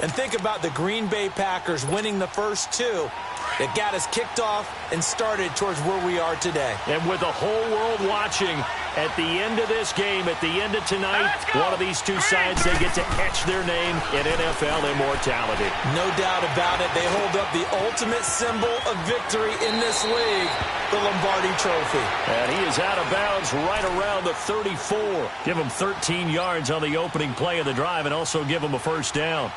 And think about the Green Bay Packers winning the first two that got us kicked off and started towards where we are today. And with the whole world watching, at the end of this game, at the end of tonight, one of these two sides, they get to etch their name in NFL immortality. No doubt about it. They hold up the ultimate symbol of victory in this league, the Lombardi Trophy. And he is out of bounds right around the 34. Give him 13 yards on the opening play of the drive and also give him a first down.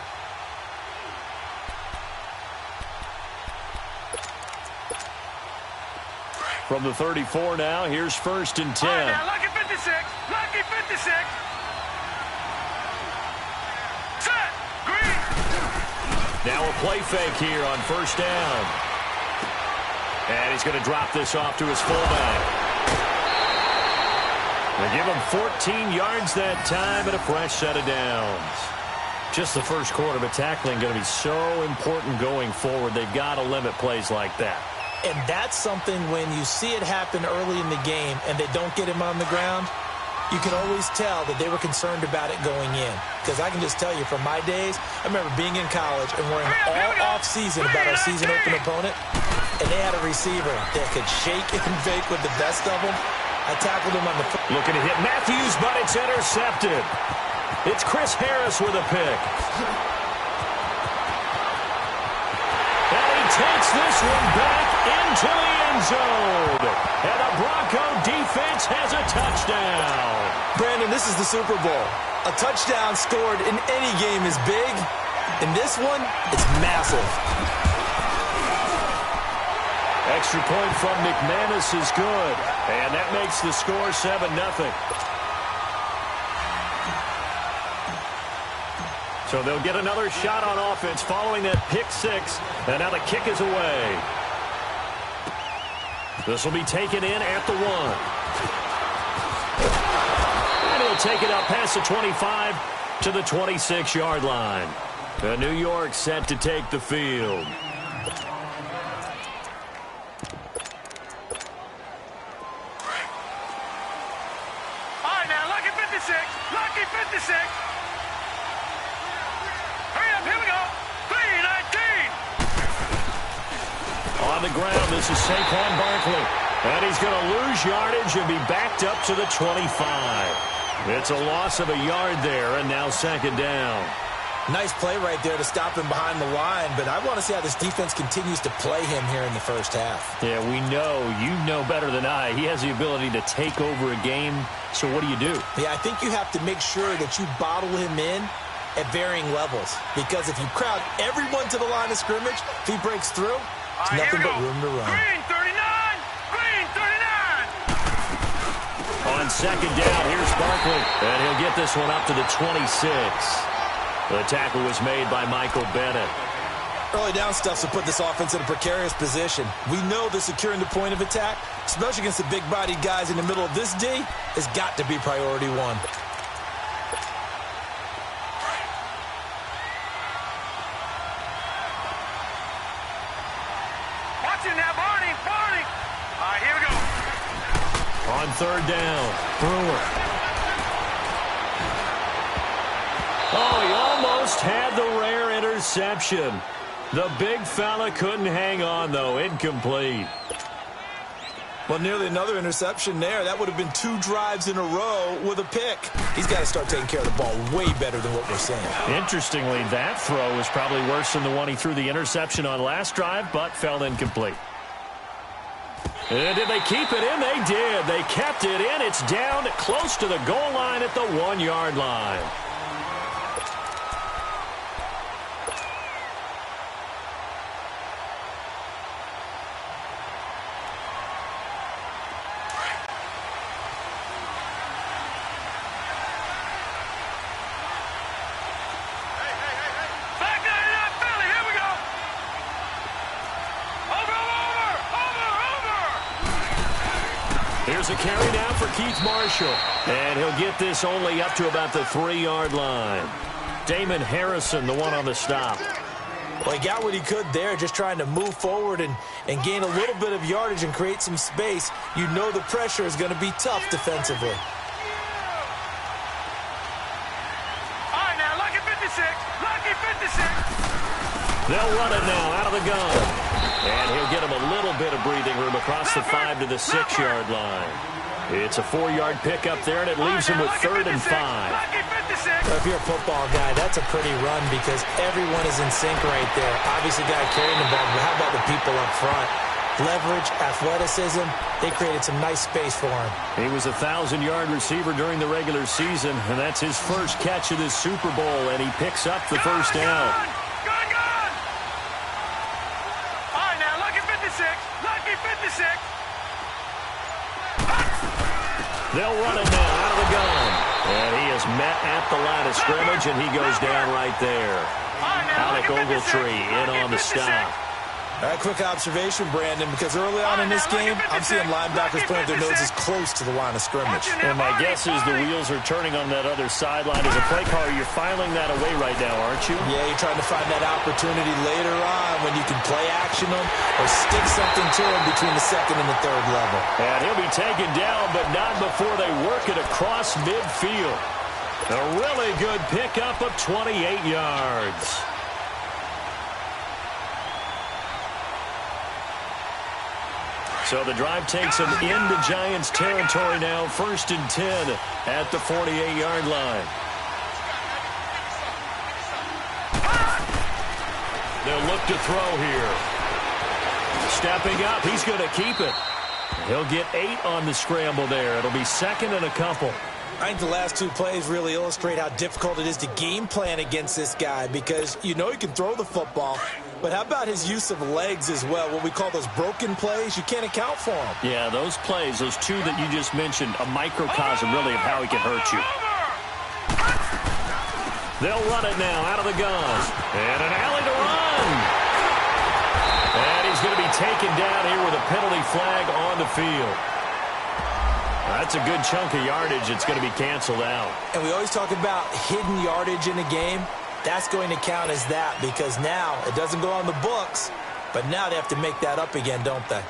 From the 34 now, here's 1st and 10. All right, now, lucky 56. Lucky 56. Set. Green. Now a play fake here on 1st down. And he's going to drop this off to his fullback. They give him 14 yards that time and a fresh set of downs. Just the first quarter, but tackling going to be so important going forward. They've got to limit plays like that. And that's something when you see it happen early in the game and they don't get him on the ground, you can always tell that they were concerned about it going in. Because I can just tell you from my days, I remember being in college and worrying all off-season about our season open opponent, and they had a receiver that could shake and bake with the best of them. I tackled him on the foot. Looking to hit Matthews, but it's intercepted. It's Chris Harris with a pick. And he takes this one back into the end zone. And the Bronco defense has a touchdown. Brandon, this is the Super Bowl. A touchdown scored in any game is big. In this one, it's massive. Extra point from McManus is good. And that makes the score 7-0. So they'll get another shot on offense following that pick six. And now the kick is away. This will be taken in at the 1. And he'll take it up past the 25 to the 26-yard line. The New York set to take the field. All right, now, lucky 56. Lucky 56. Hurry up, here we go. 3-19. On the ground, this is Saquon Barkley. And he's going to lose yardage and be backed up to the 25. It's a loss of a yard there, and now 2nd down. Nice play right there to stop him behind the line, but I want to see how this defense continues to play him here in the first half. Yeah, we know. You know better than I. He has the ability to take over a game, so what do you do? Yeah, I think you have to make sure that you bottle him in at varying levels, because if you crowd everyone to the line of scrimmage, if he breaks through, it's nothing but room to run. Green 39. Green 39. On 2nd down, here's Barkley, and he'll get this one up to the 26. The tackle was made by Michael Bennett. Early down stuff to put this offense in a precarious position. We know that securing the point of attack, especially against the big-bodied guys in the middle of this D, has got to be priority 1. Watch it now, Barney. Barney. All right, here we go. On 3rd down, Brewer. Oh, he almost had the rare interception. The big fella couldn't hang on, though. Incomplete. Well, nearly another interception there. That would have been 2 drives in a row with a pick. He's got to start taking care of the ball way better than what we're seeing. Interestingly, that throw was probably worse than the one he threw the interception on last drive, but fell incomplete. And did they keep it in? They did. They kept it in. It's down close to the goal line at the 1-yard line. Here's a carry now for Keith Marshall. And he'll get this only up to about the 3-yard line. Damon Harrison, the one on the stop. Well, he got what he could there, just trying to move forward and gain a little bit of yardage and create some space. You know the pressure is going to be tough defensively. All right, now, lucky 56. Lucky 56. They'll run it now out of the gun. And he'll get him a little bit of breathing room across the 5 to the 6-yard line. It's a 4-yard pickup there, and it leaves him with 3rd and 5. Well, if you're a football guy, that's a pretty run because everyone is in sync right there. Obviously, guy carrying the ball, but how about the people up front? Leverage, athleticism, they created some nice space for him. He was a 1,000-yard receiver during the regular season, and that's his first catch of this Super Bowl, and he picks up the first down. All right, now, lucky 56. Lucky 56. They'll run it now out of the gun. And he is met at the line of scrimmage, and he goes down right there. Alec Ogletree in on the stop. Quick observation, Brandon, because early on in this game, I'm seeing linebackers putting their noses close to the line of scrimmage. And my guess is the wheels are turning on that other sideline. As a play caller, you're filing that away right now, aren't you? Yeah, you're trying to find that opportunity later on when you can play action them or stick something to them between the 2nd and the 3rd level. And he'll be taken down, but not before they work it across midfield. A really good pickup of 28 yards. So the drive takes them into Giants territory now. 1st and 10 at the 48-yard line. They'll look to throw here. Stepping up, he's going to keep it. He'll get 8 on the scramble there. It'll be 2nd and a couple. I think the last 2 plays really illustrate how difficult it is to game plan against this guy because you know he can throw the football, but how about his use of legs as well? What we call those broken plays, you can't account for them. Yeah, those plays, those 2 that you just mentioned, a microcosm really of how he can hurt you. They'll run it now out of the gun. And an alley to run. And he's going to be taken down here with a penalty flag on the field. That's a good chunk of yardage. It's going to be canceled out. And we always talk about hidden yardage in a game. That's going to count as that because now it doesn't go on the books, but now they have to make that up again, don't they?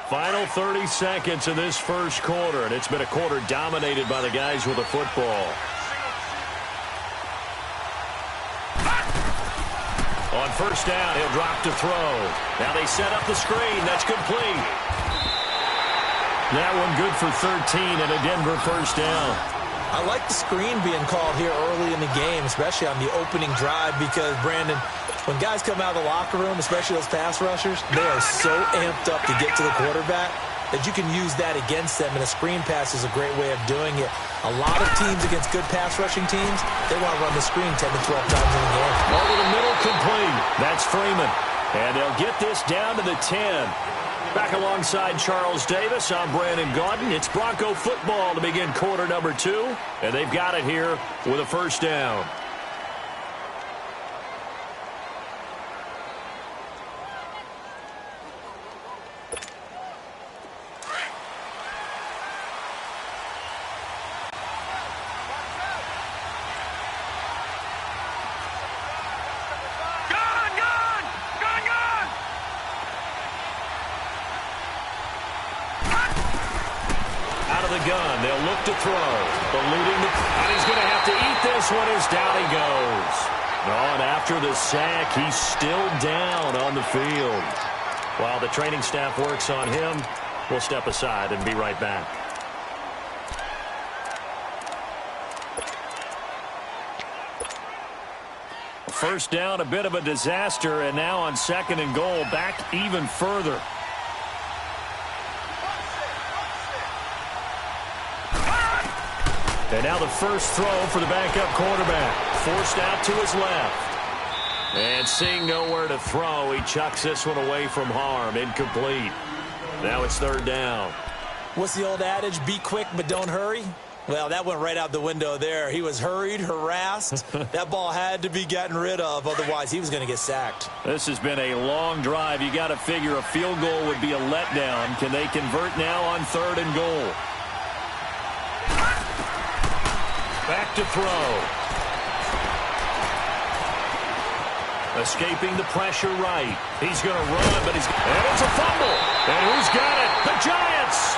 Final 30 seconds of this first quarter, and it's been a quarter dominated by the guys with the football. On first down, he'll drop to throw. Now they set up the screen. That's complete. That one good for 13 and a Denver first down. I like the screen being called here early in the game, especially on the opening drive because, Brandon, when guys come out of the locker room, especially those pass rushers, they are so amped up to get to the quarterback that you can use that against them, and a screen pass is a great way of doing it. A lot of teams against good pass rushing teams, they want to run the screen 10 to 12 times in a game. Over the middle, complete. That's Freeman. And they'll get this down to the 10. Back alongside Charles Davis, I'm Brandon Gaudin. It's Bronco football to begin quarter number 2, and they've got it here with a first down. Gun. They'll look to throw. And he's going to have to eat this one as down he goes. And after the sack, he's still down on the field. While the training staff works on him, we'll step aside and be right back. First down, a bit of a disaster, and now on 2nd and goal, back even further. And now the first throw for the backup quarterback. Forced out to his left. And seeing nowhere to throw, he chucks this one away from harm. Incomplete. Now it's 3rd down. What's the old adage? Be quick, but don't hurry? Well, that went right out the window there. He was hurried, harassed. That ball had to be gotten rid of. Otherwise, he was going to get sacked. This has been a long drive. You got to figure a field goal would be a letdown. Can they convert now on 3rd and goal? Back to throw. Escaping the pressure right. He's going to run, but and it's a fumble. And who's got it? The Giants.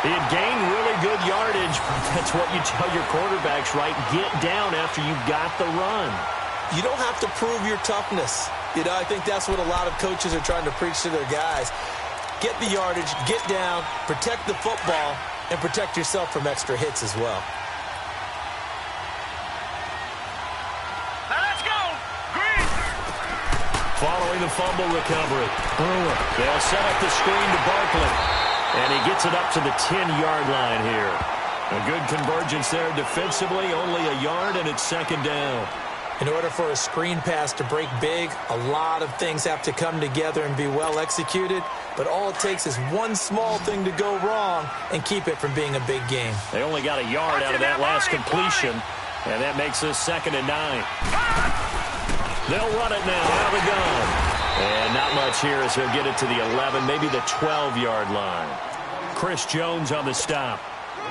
He had gained really good yardage. That's what you tell your quarterbacks, right? Get down after you got the run. You don't have to prove your toughness. I think that's what a lot of coaches are trying to preach to their guys. Get the yardage, get down, protect the football, and protect yourself from extra hits as well. Now let's go. Green. Following the fumble recovery, Brewer. They'll set up the screen to Barkley. And he gets it up to the 10-yard line here. A good convergence there defensively, only a yard, and it's second down. In order for a screen pass to break big, a lot of things have to come together and be well executed. But all it takes is one small thing to go wrong and keep it from being a big game. They only got a yard out of that last completion, and that makes us 2nd and 9. They'll run it now out of the gun. And not much here as he'll get it to the 11, maybe the 12-yard line. Chris Jones on the stop.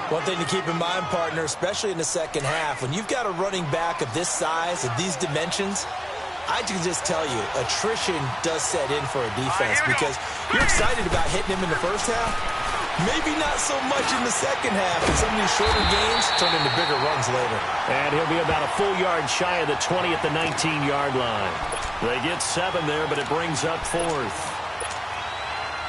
One thing to keep in mind, partner, especially in the second half, when you've got a running back of this size, of these dimensions, I can just tell you, attrition does set in for a defense because you're excited about hitting him in the first half. Maybe not so much in the second half, and some of these shorter games turn into bigger runs later. And he'll be about a full yard shy of the 20 at the 19-yard line. They get 7 there, but it brings up 4th.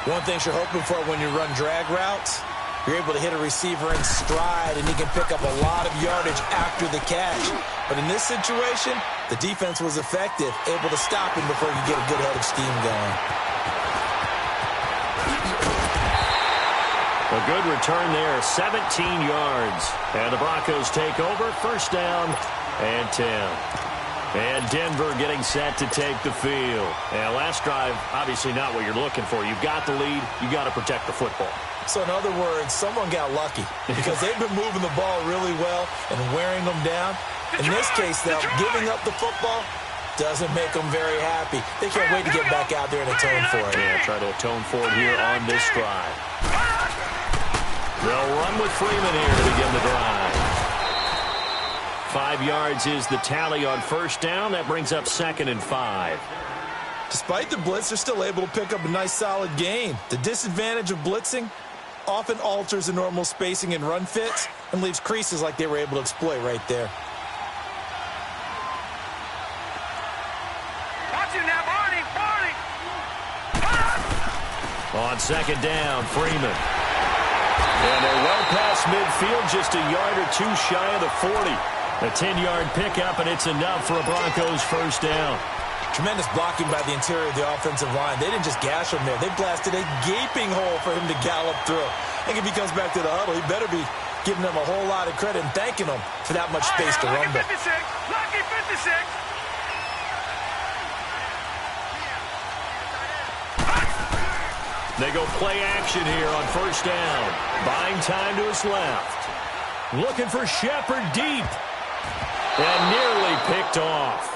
One thing you're hoping for when you run drag routes, you're able to hit a receiver in stride, and he can pick up a lot of yardage after the catch. But in this situation, the defense was effective, able to stop him before you get a good head of steam going. A good return there, 17 yards. And the Broncos take over, first down and 10. And Denver getting set to take the field. And last drive, obviously not what you're looking for. You've got the lead. You've got to protect the football. So in other words, someone got lucky because they've been moving the ball really well and wearing them down. In this case, though, giving up the football doesn't make them very happy. They can't wait to get back out there and atone for it. Yeah, try to atone for it here on this drive. They'll run with Freeman here to begin the drive. 5 yards is the tally on first down. That brings up 2nd and 5. Despite the blitz, they're still able to pick up a nice, solid gain. The disadvantage of blitzing often alters the normal spacing and run fits and leaves creases like they were able to exploit right there. Watch it now, Barney. On second down, Freeman. And they're well past midfield, just a yard or two shy of the 40. A 10-yard pickup, and it's enough for a Broncos first down. Tremendous blocking by the interior of the offensive line. They didn't just gash him there. They blasted a gaping hole for him to gallop through. I think if he comes back to the huddle, he better be giving them a whole lot of credit and thanking them for that much space to rumble. Lucky 56. They go play action here on first down. Buying time to his left. Looking for Shepard deep. And nearly picked off.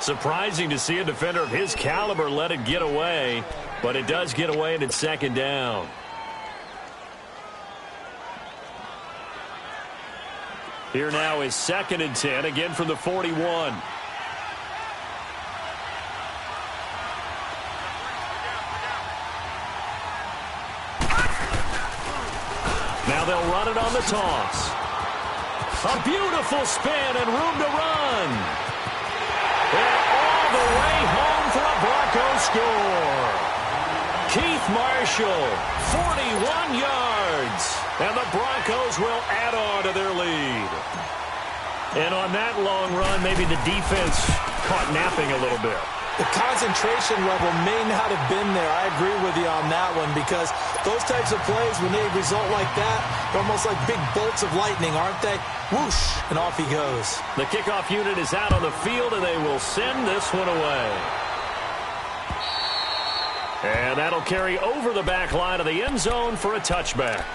Surprising to see a defender of his caliber let it get away, but it does get away and it's second down. Here now is 2nd and 10, again from the 41. Now they'll run it on the toss. A beautiful spin and room to run. And all the way home for a Broncos score. Keith Marshall, 41 yards. And the Broncos will add on to their lead. And on that long run, maybe the defense caught napping a little bit. The concentration level may not have been there. I agree with you on that one because those types of plays, when they result like that, they're almost like big bolts of lightning, aren't they? Whoosh, and off he goes. The kickoff unit is out on the field, and they will send this one away. And that'll carry over the back line of the end zone for a touchback.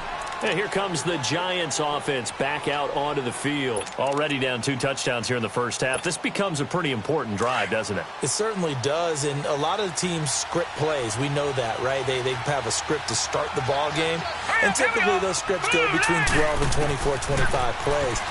And here comes the Giants offense back out onto the field. Already down 2 touchdowns here in the first half. This becomes a pretty important drive, doesn't it? It certainly does, and a lot of the teams script plays. We know that, right? They have a script to start the ball game, and typically those scripts go between 12 and 24, 25 plays.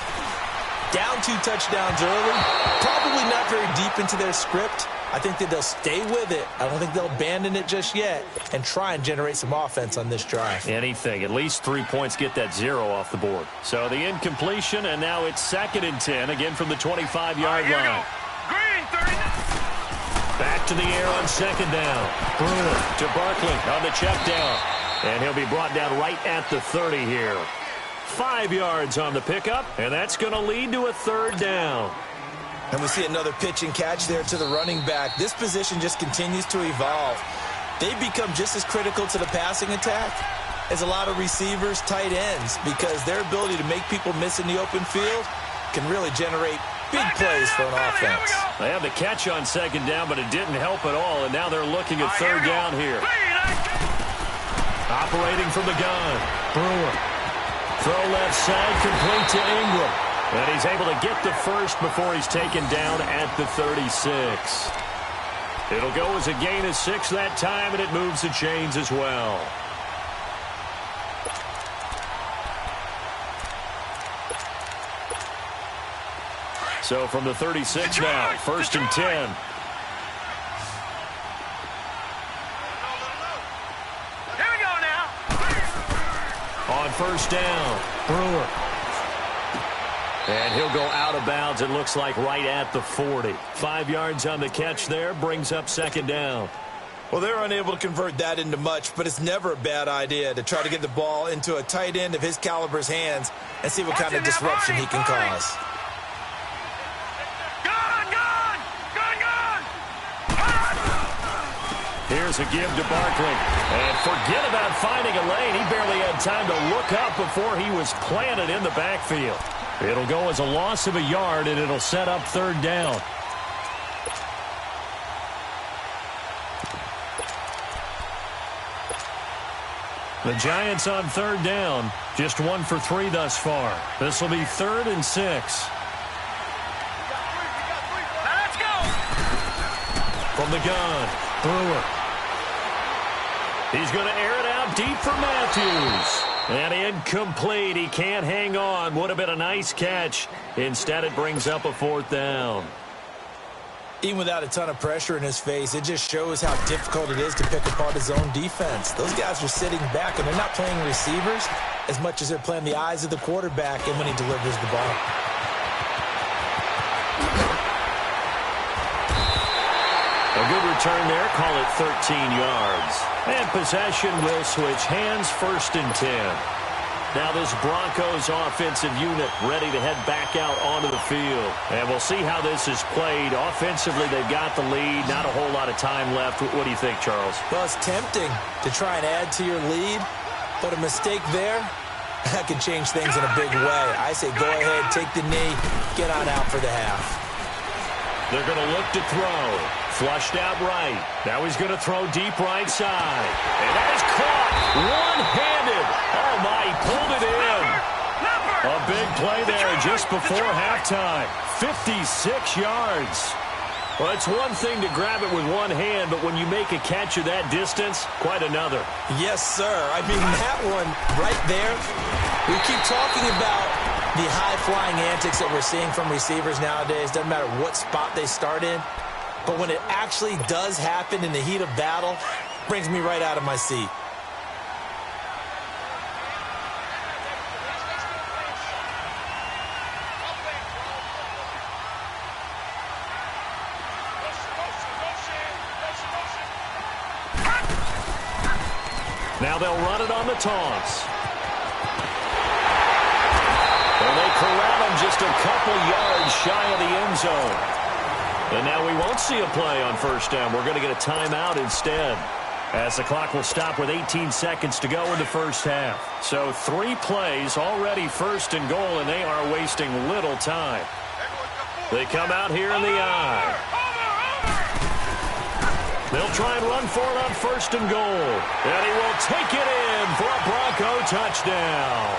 Down 2 touchdowns early, probably not very deep into their script, I think that they'll stay with it. I don't think they'll abandon it just yet and try and generate some offense on this drive. Anything. At least 3 points, get that 0 off the board. So the incompletion, and now it's 2nd and 10, again from the 25-yard line. Green, 39. Back to the air on 2nd down. Brewer to Barkley on the check down. And he'll be brought down right at the 30 here. 5 yards on the pickup, and that's going to lead to a 3rd down. And we see another pitch and catch there to the running back. This position just continues to evolve. They've become just as critical to the passing attack as a lot of receivers, tight ends, because their ability to make people miss in the open field can really generate big plays for an offense. They have the catch on 2nd down, but it didn't help at all, and now they're looking at 3rd down here. Operating from the gun. Brewer. Throw left side, complete to Ingram. And he's able to get the first before he's taken down at the 36. It'll go as a gain of 6 that time, and it moves the chains as well. So from the 36 now, 1st and 10. Here we go now. On 1st down, Brewer. And he'll go out of bounds, it looks like, right at the 40. 5 yards on the catch there, brings up 2nd down. Well, they're unable to convert that into much, but it's never a bad idea to try to get the ball into a tight end of his caliber's hands and see what kind of disruption he can cause. Here's a give to Barkley. And forget about finding a lane. He barely had time to look up before he was planted in the backfield. It'll go as a loss of a yard, and it'll set up 3rd down. The Giants on 3rd down. Just 1 for 3 thus far. This will be 3rd and 6. Let's go. From the gun, Brewer. He's going to air it out deep for Matthews. And incomplete. He can't hang on. Would have been a nice catch. Instead, it brings up a 4th down. Even without a ton of pressure in his face, it just shows how difficult it is to pick apart his own defense. Those guys are sitting back, and they're not playing receivers as much as they're playing the eyes of the quarterback and when he delivers the ball. A good return there. Call it 13 yards. And possession will switch hands, 1st and 10. Now this Broncos offensive unit ready to head back out onto the field. And we'll see how this is played. Offensively, they've got the lead. Not a whole lot of time left. What do you think, Charles? Well, it's tempting to try and add to your lead, but a mistake there, that can change things in a big way. I say go ahead, take the knee, get on out for the half. They're going to look to throw. Flushed out right. Now he's going to throw deep right side. And that is caught. One-handed. Oh, my, he pulled it in. A big play there just before halftime. 56 yards. Well, it's one thing to grab it with one hand, but when you make a catch of that distance, quite another. Yes, sir. I mean, that one right there, we keep talking about the high-flying antics that we're seeing from receivers nowadays. Doesn't matter what spot they start in. But when it actually does happen in the heat of battle, it brings me right out of my seat. Now they'll run it on the toss. And they corral him just a couple yards shy of the end zone. And now we won't see a play on 1st down. We're going to get a timeout instead, as the clock will stop with 18 seconds to go in the 1st half. So 3 plays already 1st and goal, and they are wasting little time. They come out here in the eye. They'll try and run for it on 1st and goal. And he will take it in for a Bronco touchdown.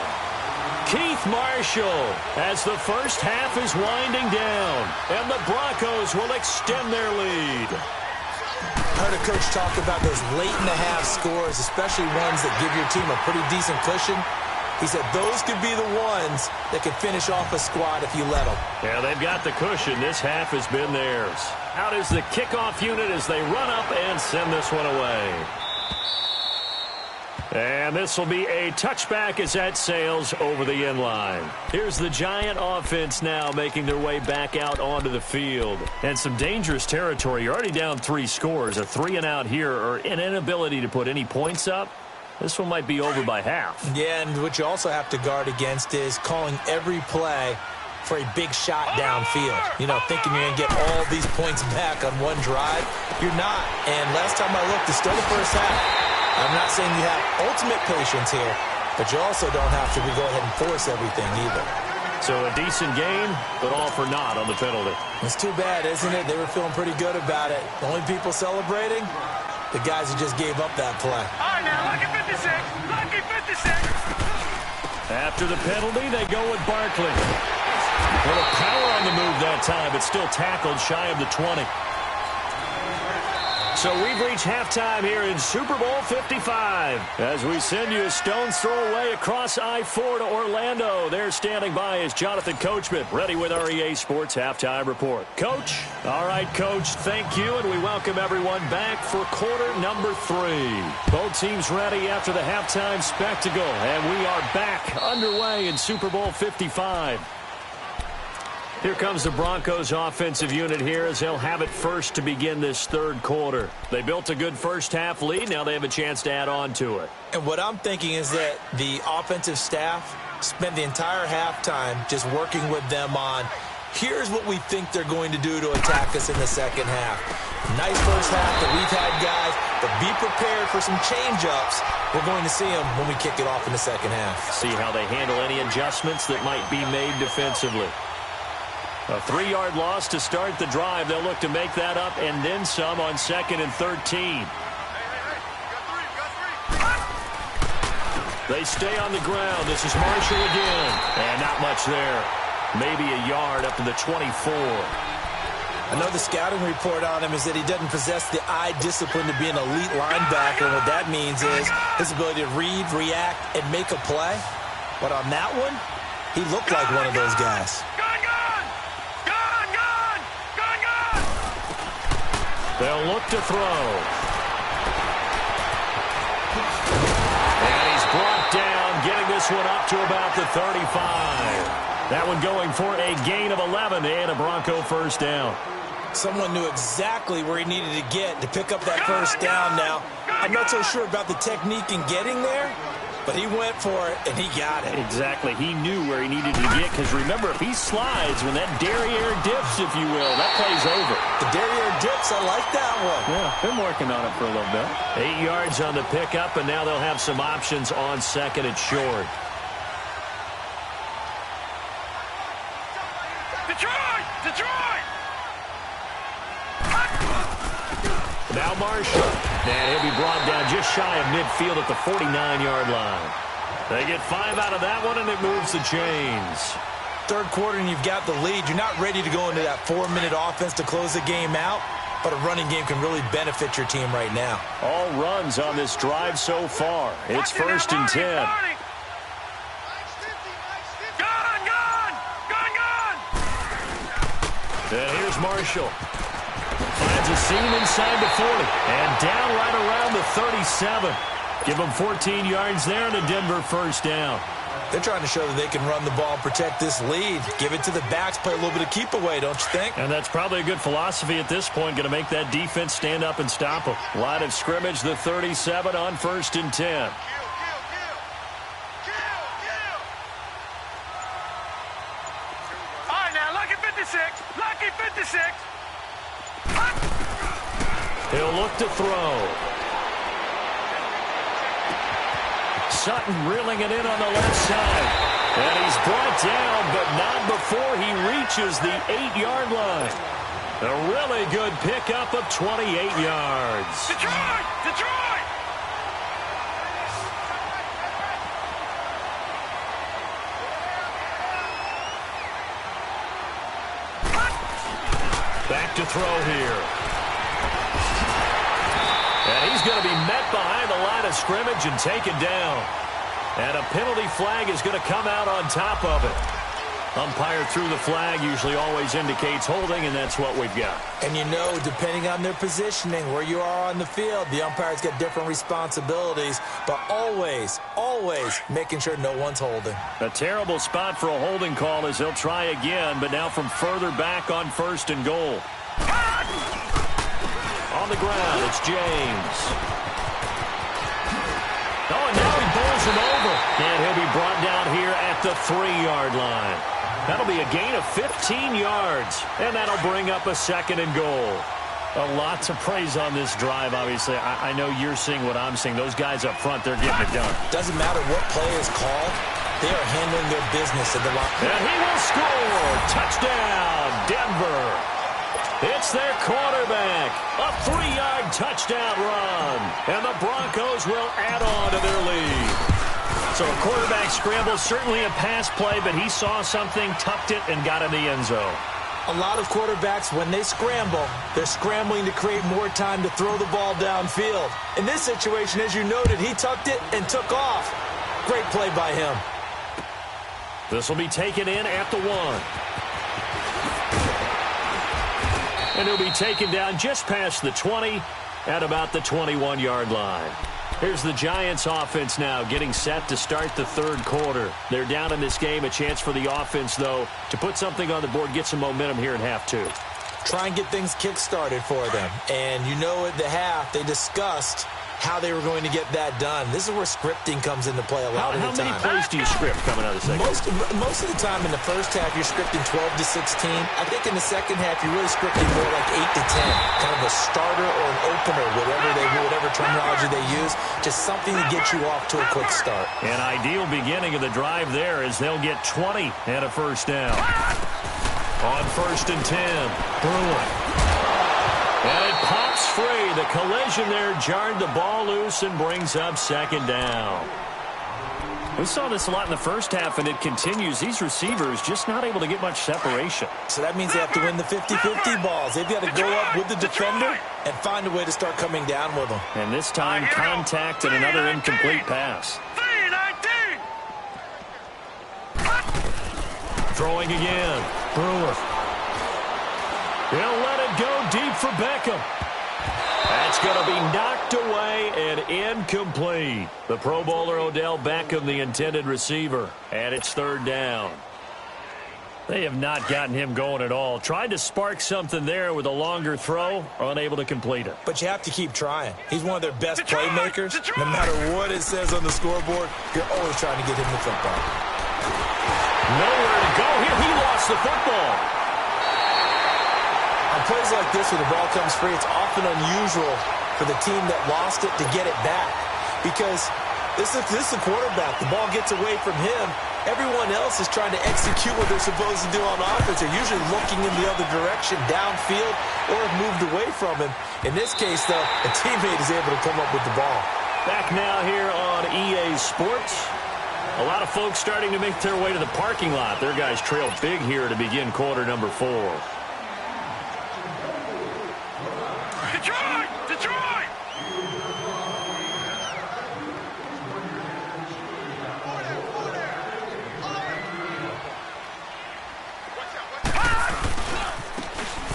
Keith Marshall as the 1st half is winding down, and the Broncos will extend their lead. I heard a coach talk about those late-in-the-half scores, especially ones that give your team a pretty decent cushion. He said those could be the ones that could finish off a squad if you let them. Yeah, they've got the cushion. This half has been theirs. Out is the kickoff unit as they run up and send this one away. And this will be a touchback as that sails over the end line. Here's the Giant offense now making their way back out onto the field. And some dangerous territory. You're already down 3 scores. A 3-and-out here or an inability to put any points up. This one might be over by half. Yeah, and what you also have to guard against is calling every play for a big shot downfield. You know, thinking you're going to get all these points back on one drive. You're not. And last time I looked, it's still the first half. I'm not saying you have ultimate patience here, but you also don't have to go ahead and force everything either. So a decent game, but all for naught on the penalty. It's too bad, isn't it? They were feeling pretty good about it. The only people celebrating, the guys who just gave up that play. All right, now, lucky 56. Lucky 56. After the penalty, they go with Barkley. A little power on the move that time, but still tackled shy of the 20. So we've reached halftime here in Super Bowl 55. As we send you a stone's throw away across I-4 to Orlando. There standing by is Jonathan Coachman, ready with our EA Sports Halftime Report. Coach? All right, Coach, thank you, and we welcome everyone back for quarter number 3. Both teams ready after the halftime spectacle, and we are back underway in Super Bowl 55. Here comes the Broncos offensive unit here as they'll have it first to begin this third quarter. They built a good first half lead. Now they have a chance to add on to it. And what I'm thinking is that the offensive staff spent the entire halftime just working with them on, here's what we think they're going to do to attack us in the second half. Nice first half that we've had, guys, but be prepared for some change-ups. We're going to see them when we kick it off in the second half. See how they handle any adjustments that might be made defensively. A 3-yard loss to start the drive. They'll look to make that up and then some on 2nd and 13. They stay on the ground. This is Marshall again. And not much there. Maybe a yard up to the 24. I know the scouting report on him is that he doesn't possess the eye discipline to be an elite linebacker. And what that means is his ability to read, react, and make a play. But on that one, he looked like one of those guys. They'll look to throw. And he's brought down, getting this one up to about the 35. That one going for a gain of 11 and a Bronco first down. Someone knew exactly where he needed to get to pick up that first down now. I'm not so sure about the technique in getting there, but he went for it, and he got it. Exactly. He knew where he needed to get, because remember, if he slides, when that derriere dips, if you will, that play's over. The derriere dips, I like that one. Yeah, been working on it for a little bit. 8 yards on the pickup, and now they'll have some options on 2nd and short. Detroit! Detroit! Now Marshall. And he'll be brought down just shy of midfield at the 49-yard line. They get 5 out of that one, and it moves the chains. Third quarter, and you've got the lead. You're not ready to go into that 4-minute offense to close the game out, but a running game can really benefit your team right now. All runs on this drive so far. It's 1st and 10. And here's Marshall. Finds a seam inside the 40. And down right around the 37. Give them 14 yards there and a Denver first down. They're trying to show that they can run the ball and protect this lead. Give it to the backs, play a little bit of keep away, don't you think? And that's probably a good philosophy at this point. Going to make that defense stand up and stop them. Line of scrimmage, the 37 on 1st and 10. All right, now, lucky 56. Lucky 56. He'll look to throw. Sutton reeling it in on the left side. And he's brought down, but not before he reaches the 8-yard line. A really good pickup of 28 yards. Detroit! Detroit! Back to throw here. And he's going to be met behind the line of scrimmage and taken down. And a penalty flag is going to come out on top of it. Umpire threw the flag, usually always indicates holding, and that's what we've got. And you know, depending on their positioning, where you are on the field, the umpires get different responsibilities, but always, always making sure no one's holding. A terrible spot for a holding call as they'll try again, but now from further back on 1st and goal. On the ground, it's James. Oh, and now he bowls him over. And he'll be brought down here at the 3-yard line. That'll be a gain of 15 yards, and that'll bring up a 2nd and goal. A lot to praise on this drive, obviously. I know you're seeing what I'm seeing. Those guys up front, they're getting it done. Doesn't matter what play is called. They are handling their business at the line. And he will score. Touchdown, Denver. It's their quarterback. A 3-yard touchdown run. And the Broncos will add on to their lead. So a quarterback scramble, certainly a pass play, but he saw something, tucked it, and got in the end zone. A lot of quarterbacks, when they scramble, they're scrambling to create more time to throw the ball downfield. In this situation, as you noted, he tucked it and took off. Great play by him. This will be taken in at the 1. And he'll be taken down just past the 20 at about the 21-yard line. Here's the Giants offense now getting set to start the 3rd quarter. They're down in this game. A chance for the offense, though, to put something on the board, get some momentum here in half 2. Try and get things kick-started for them. And you know at the half, they discussed how they were going to get that done. This is where scripting comes into play a lot of the time. How many plays do you script coming out of the second? Most of the time in the first half, you're scripting 12 to 16. I think in the second half, you're really scripting more like 8 to 10. Kind of a starter or an opener, whatever terminology they use. Just something to get you off to a quick start. An ideal beginning of the drive there as they'll get 20 and a 1st down. On 1st and 10, Brewer. And it pops free. The collision there jarred the ball loose and brings up 2nd down. We saw this a lot in the first half, and it continues. These receivers just not able to get much separation. So that means they have to win the 50-50 balls. They've got to go up with the defender and find a way to start coming down with them. And this time, contact and another incomplete pass. Throwing again. Brewer. He'll let it go deep for Beckham. That's going to be knocked away and incomplete. The Pro Bowler Odell Beckham, the intended receiver. And it's 3rd down. They have not gotten him going at all. Tried to spark something there with a longer throw, unable to complete it. But you have to keep trying. He's one of their best playmakers. No matter what it says on the scoreboard, you're always trying to get him the football. Nowhere to go here. He lost the football. On plays like this where the ball comes free, it's often unusual for the team that lost it to get it back. Because this is the quarterback. The ball gets away from him. Everyone else is trying to execute what they're supposed to do on offense. They're usually looking in the other direction, downfield, or have moved away from him. In this case, though, a teammate is able to come up with the ball. Back now here on EA Sports. A lot of folks starting to make their way to the parking lot. Their guys trail big here to begin quarter number 4. Detroit! Detroit!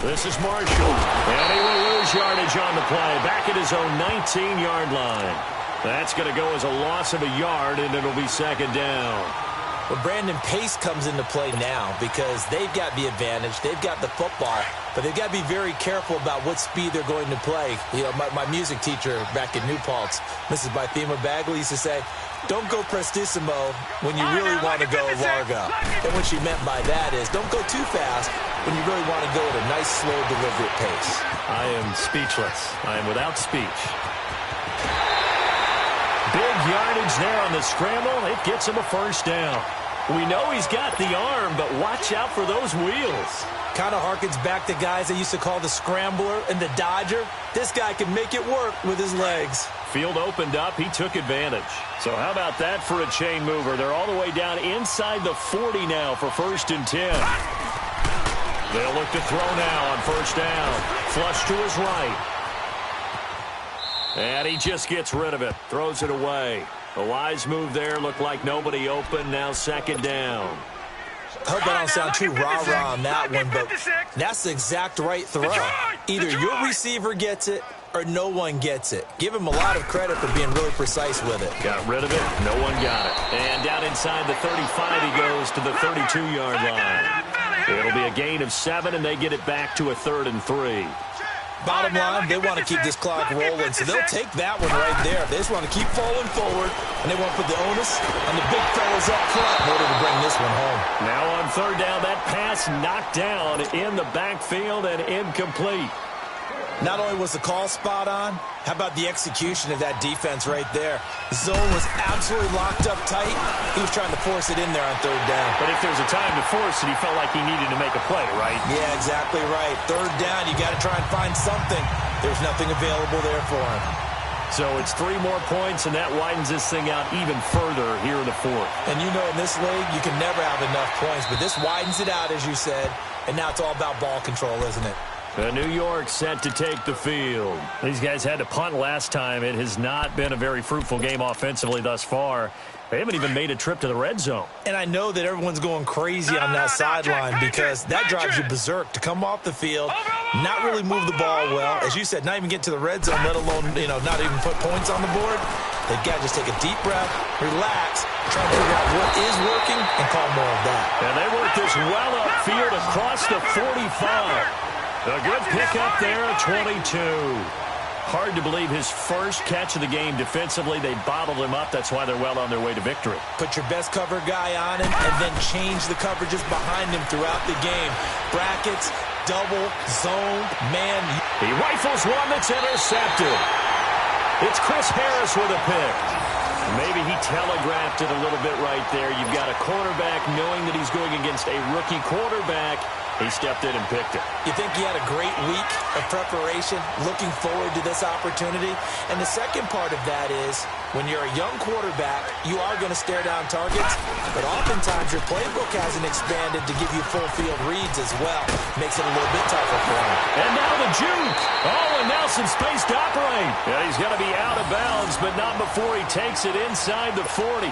This is Marshall. And he will lose yardage on the play. Back at his own 19-yard line. That's going to go as a loss of a yard, and it'll be 2nd down. Well, Brandon, pace comes into play now because they've got the advantage. They've got the football, but they've got to be very careful about what speed they're going to play. You know, my music teacher back in New Paltz, Mrs. Bythema Bagley, used to say, don't go prestissimo when you really want to go largo. And what she meant by that is don't go too fast when you really want to go at a nice, slow, deliberate pace. I am speechless. I am without speech. Big yardage there on the scramble. It gets him a 1st down. We know he's got the arm, but watch out for those wheels. Kind of harkens back to guys they used to call the scrambler and the dodger. This guy can make it work with his legs. Field opened up. He took advantage. So how about that for a chain mover? They're all the way down inside the 40 now for 1st and 10. They'll look to throw now on 1st down. Flush to his right. And he just gets rid of it. Throws it away. A wise move there. Looked like nobody open. Now second down. I hope I don't sound too rah-rah on that one, but that's the exact right throw. Either your receiver gets it or no one gets it. Give him a lot of credit for being really precise with it. Got rid of it. No one got it. And down inside the 35, he goes to the 32-yard line. It'll be a gain of 7, and they get it back to a 3rd and 3. Bottom line, they want to keep this clock rolling, so they'll take that one right there. They just want to keep falling forward, and they want to put the onus on the big fellas up front in order to bring this one home. Now on 3rd down, that pass knocked down in the backfield and incomplete. Not only was the call spot on, how about the execution of that defense right there? The zone was absolutely locked up tight. He was trying to force it in there on 3rd down. But if there's a time to force it, he felt like he needed to make a play, right? Yeah, exactly right. 3rd down, you got to try and find something. There's nothing available there for him. So it's 3 more points, and that widens this thing out even further here in the 4th. And you know in this league, you can never have enough points, but this widens it out, as you said, and now it's all about ball control, isn't it? New York set to take the field. These guys had to punt last time. It has not been a very fruitful game offensively thus far. They haven't even made a trip to the red zone. And I know that everyone's going crazy on that sideline because that drives you berserk to come off the field, not really move the ball well. As you said, not even get to the red zone, let alone, not even put points on the board. They've got to just take a deep breath, relax, try to figure out what is working, and call more of that. And they work this well upfield across the 45. A good pickup there, 22. Hard to believe his first catch of the game defensively. They bottled him up. That's why they're well on their way to victory. Put your best cover guy on him and then change the coverages behind him throughout the game. Brackets, double, zone, man. He rifles one that's intercepted. It's Chris Harris with a pick. Maybe he telegraphed it a little bit right there. You've got a quarterback knowing that he's going against a rookie quarterback. He stepped in and picked it. You think he had a great week of preparation, looking forward to this opportunity? And the second part of that is, when you're a young quarterback, you are going to stare down targets, but oftentimes your playbook hasn't expanded to give you full field reads as well. Makes it a little bit tougher for him. And now the juke. Oh, and now some space to operate. Yeah, he's going to be out of bounds, but not before he takes it inside the 40.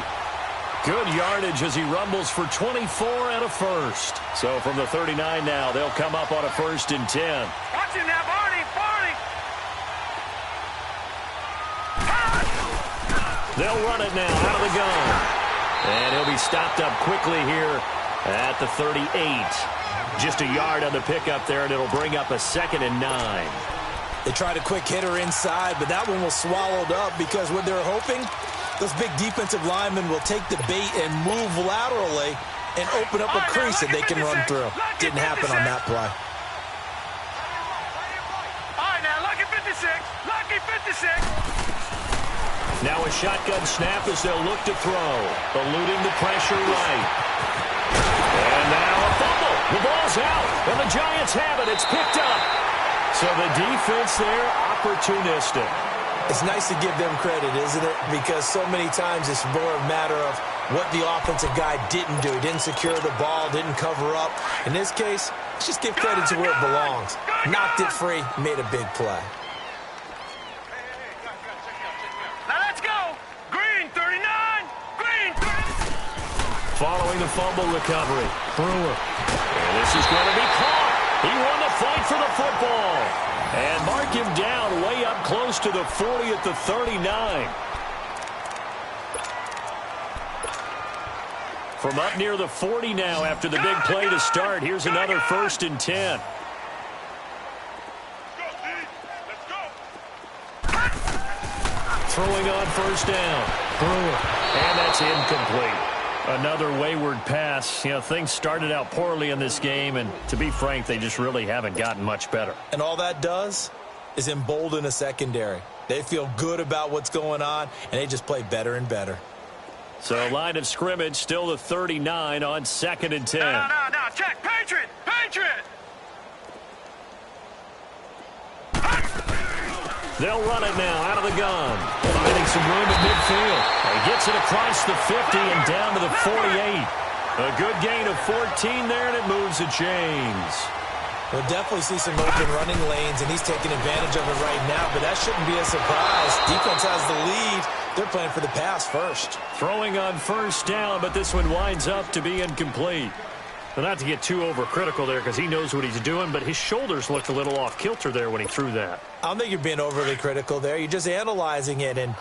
Good yardage as he rumbles for 24 and a first. So from the 39 now, they'll come up on a 1st and 10. Watch him now, Barney. They'll run it now out of the gun. And he'll be stopped up quickly here at the 38. Just a yard on the pickup there, and it'll bring up a 2nd and 9. They tried a quick hitter inside, but that one was swallowed up because what they're hoping, those big defensive linemen will take the bait and move laterally and open up a crease that they can run through. Didn't happen on that play. All right, now, lucky 56. Lucky 56. Now a shotgun snap as they'll look to throw. Eluding the pressure right. And now a fumble. The ball's out, and the Giants have it. It's picked up. So the defense there, opportunistic. It's nice to give them credit, isn't it? Because so many times it's more a matter of what the offensive guy didn't do. He didn't secure the ball, didn't cover up. In this case, let's just give credit to where it belongs. Knocked it free, made a big play. Now let's go. Green 39. Green 39. Following the fumble recovery, Brewer. And this is going to be caught. He won the fight for the football. And mark him down way up close to the 40 at the 39. From up near the 40 now after the big play to start. Here's another 1st and 10. Throwing on 1st down. Brewer. And that's incomplete. Another wayward pass. Things started out poorly in this game, and to be frank, they just really haven't gotten much better. And all that does is embolden a secondary. They feel good about what's going on, and they just play better and better. So line of scrimmage, still the 39 on 2nd and 10. No, check. Patriot. They'll run it now out of the gun. Finding some room at midfield. He gets it across the 50 and down to the 48. A good gain of 14 there, and it moves the chains. We'll definitely see some open running lanes, and he's taking advantage of it right now, but that shouldn't be a surprise. Defense has the lead. They're playing for the pass first. Throwing on first down, but this one winds up to be incomplete. Well, not to get too overcritical there because he knows what he's doing, but his shoulders looked a little off kilter there when he threw that. I don't think you're being overly critical there. You're just analyzing it, and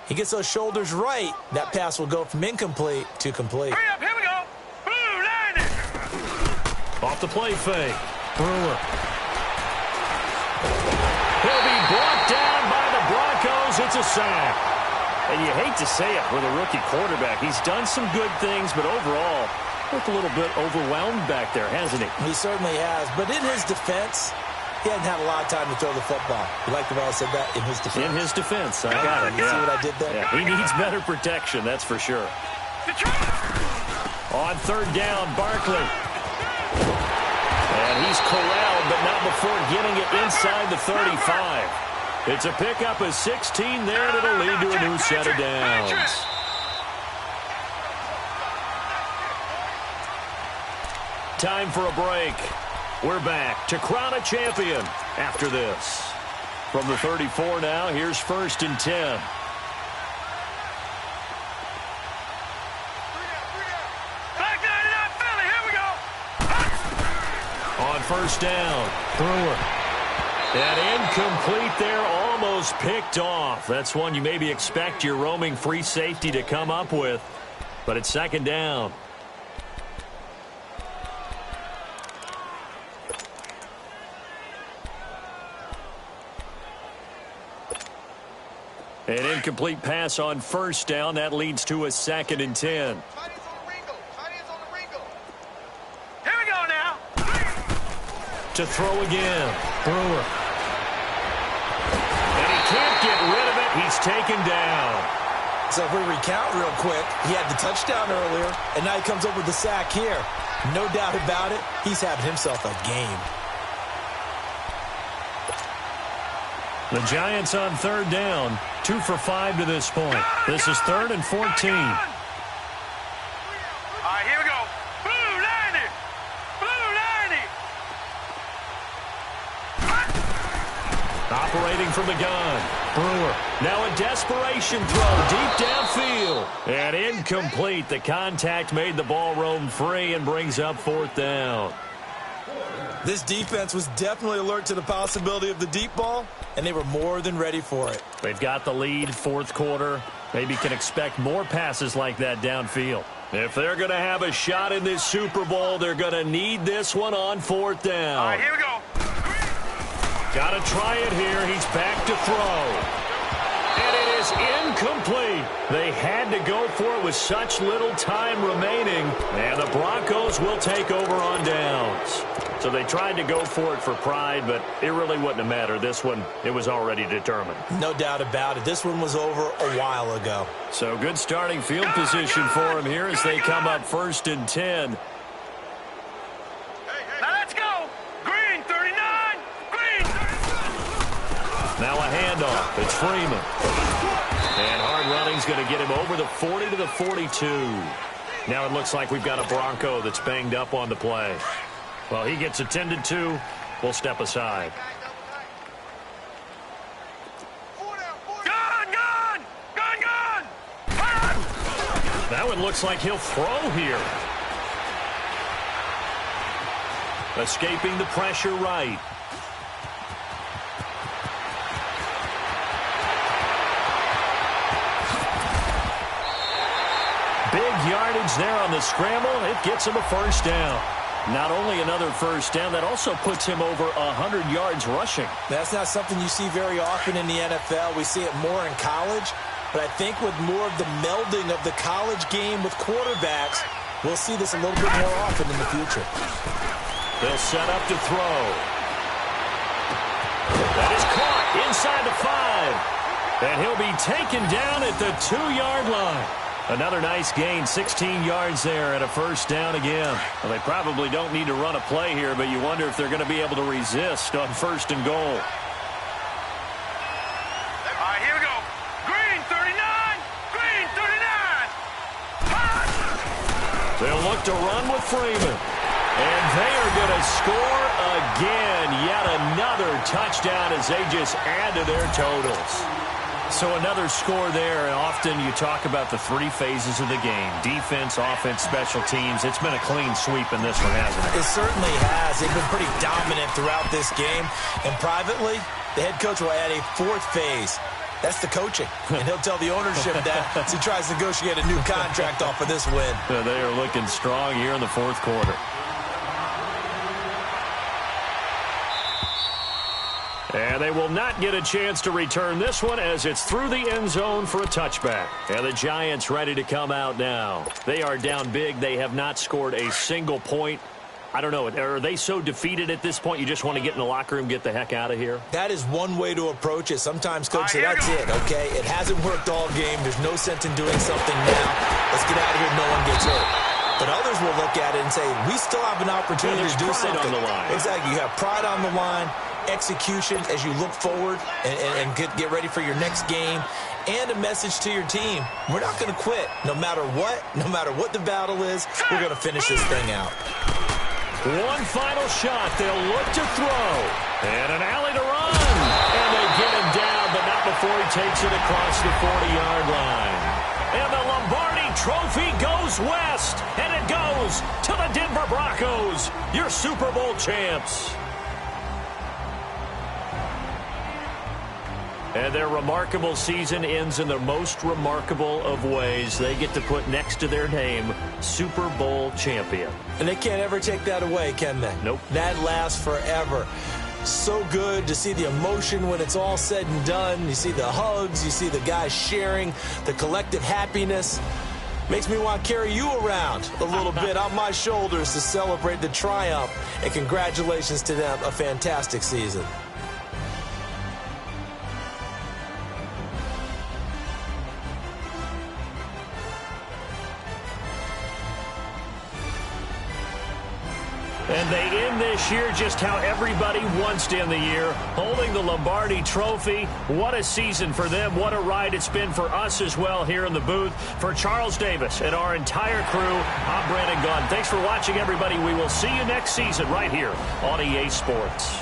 he gets those shoulders right. That pass will go from incomplete to complete. Hurry up, here we go. Blue line it. Off the play fake. Brewer. He'll be brought down by the Broncos. It's a sack. And you hate to say it with a rookie quarterback. He's done some good things, but overall, looked a little bit overwhelmed back there, hasn't he? He certainly has. But in his defense, he hadn't had a lot of time to throw the football. You like the way I said that? In his defense. In his defense. I got it. You see what I did there? Yeah, he needs better protection, that's for sure. On third down, Barkley. And he's corralled, but not before getting it inside the 35. It's a pickup of 16 there, and it'll lead to a new set of downs. Time for a break. We're back to crown a champion after this. From the 34 now, here's 1st and 10. On first down, Brewer. And incomplete there, almost picked off. That's one you maybe expect your roaming free safety to come up with. But it's 2nd down. An incomplete pass on first down. That leads to a 2nd and 10. Here we go now. To throw again, Brewer. And he can't get rid of it. He's taken down. So if we recount real quick, he had the touchdown earlier, and now he comes up with the sack here. No doubt about it, he's having himself a game. The Giants on 3rd down, 2 for 5 to this point. This is 3rd and 14. All right, here we go. Blue line it. Blue line it. Operating from the gun, Brewer. Now a desperation throw deep downfield. And incomplete. The contact made the ball roam free and brings up 4th down. This defense was definitely alert to the possibility of the deep ball, and they were more than ready for it. They've got the lead, 4th quarter. Maybe can expect more passes like that downfield. If they're going to have a shot in this Super Bowl, they're going to need this one on 4th down. All right, here we go. Got to try it here. He's back to throw. And it is incomplete. They had to go for it with such little time remaining. And the Broncos will take over on downs. So they tried to go for it for pride, but it really wouldn't have mattered. This one, it was already determined. No doubt about it. This one was over a while ago. So good starting field position for him here as they come up 1st and 10. Now let's go. Green 39. Green 39. Now a handoff. It's Freeman. And hard running's going to get him over the 40 to the 42. Now it looks like we've got a Bronco that's banged up on the play. Well, he gets attended to. We'll step aside. Gun, gun. Gun, gun. That one looks like he'll throw here. Escaping the pressure right. Big yardage there on the scramble. It gets him a 1st down. Not only another 1st down, that also puts him over 100 yards rushing. That's not something you see very often in the NFL. We see it more in college. But I think with more of the melding of the college game with quarterbacks, we'll see this a little bit more often in the future. They'll set up to throw. That is caught inside the 5. And he'll be taken down at the 2-yard line. Another nice gain, 16 yards there and a 1st down again. Well, they probably don't need to run a play here, but you wonder if they're going to be able to resist on 1st and goal. All right, here we go. Green 39. Green 39. They'll look to run with Freeman. And they are going to score again. Yet another touchdown as they just add to their totals. So another score there, and often you talk about the three phases of the game. Defense, offense, special teams. It's been a clean sweep in this one, hasn't it? It certainly has. They've been pretty dominant throughout this game. And privately, the head coach will add a fourth phase. That's the coaching. And he'll tell the ownership that as he tries to negotiate a new contract off of this win. They are looking strong here in the fourth quarter. And they will not get a chance to return this one as it's through the end zone for a touchback. And the Giants ready to come out now. They are down big. They have not scored a single point. I don't know. Are they so defeated at this point you just want to get in the locker room, get the heck out of here? That is one way to approach it. Sometimes, Coach, say, that's it, okay? It hasn't worked all game. There's no sense in doing something now. Let's get out of here. No one gets hurt. But others will look at it and say, we still have an opportunity to do something. On the line. Exactly. You have pride on the line, execution as you look forward and get ready for your next game, and a message to your team. We're not going to quit no matter what the battle is. We're going to finish this thing out. One final shot. They'll look to throw. And an alley to run. And they get him down, but not before he takes it across the 40-yard line. And the Lombardi Trophy goes west. And it goes to the Denver Broncos, your Super Bowl champs. And their remarkable season ends in the most remarkable of ways. They get to put next to their name, Super Bowl champion. And they can't ever take that away, can they? Nope. That lasts forever. So good to see the emotion when it's all said and done. You see the hugs. You see the guys sharing, the collective happiness. Makes me want to carry you around a little bit on my shoulders to celebrate the triumph. And congratulations to them. A fantastic season. And they end this year just how everybody wants to end the year, holding the Lombardi Trophy. What a season for them. What a ride it's been for us as well here in the booth. For Charles Davis and our entire crew, I'm Brandon Gaudin. Thanks for watching, everybody. We will see you next season right here on EA Sports.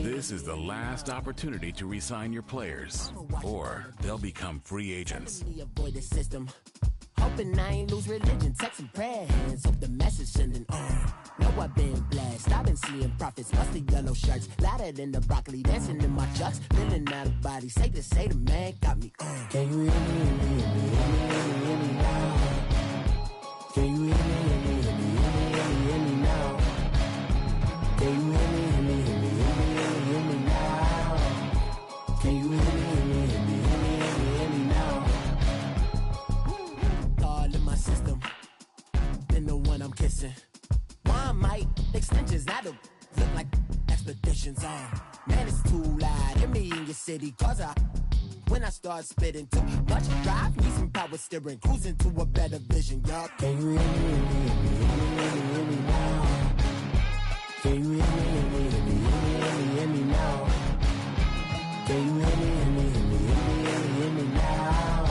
This is the last opportunity to re-sign your players, or they'll become free agents. Avoid the system. Hoping I ain't lose religion. Text some prayers. Hope the message sending on. Know I've been blessed. I've been seeing prophets. Musty yellow shirts. Louder than the broccoli. Dancing in my chucks. Feeling out of body. Safe to say the man got me on. Can you hear me? Hear me now? Can you hear me? Hear me now? Can you hear me? Hear me now? Can you hear me now? All in my system, been the one I'm kissing. Why might extensions not look like expeditions on? Man, it's too loud. Hear me in your city, cause when I start spitting too much drive, need some power steering, cruising to a better vision, y'all. Can you hear me now? Can you hear me now? Can you hear me now?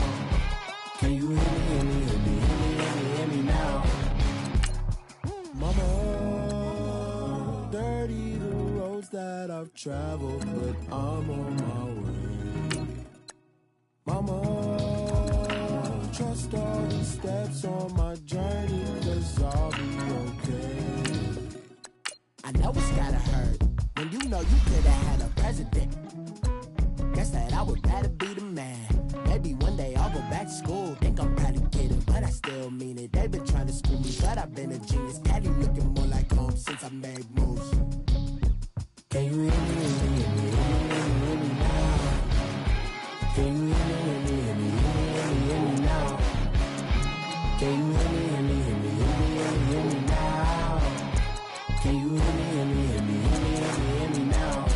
Can you hear me now? Mama that I've traveled, but I'm on my way. Mama, trust all the steps on my journey, 'cause I'll be okay. I know it's gotta hurt when you know you could have had a president. Guess that I would rather be the man. Maybe one day I'll go back to school. Think I'm probably kidding, but I still mean it. They've been trying to school me, but I've been a genius. Caddy looking more like home since I made moves. Can you hear me, hear me, hear me, hear me now? Can you hear me, hear me, hear me, hear me now? Can you hear me, hear me, hear me, hear me now? Can you hear me, hear me, hear me, hear me now?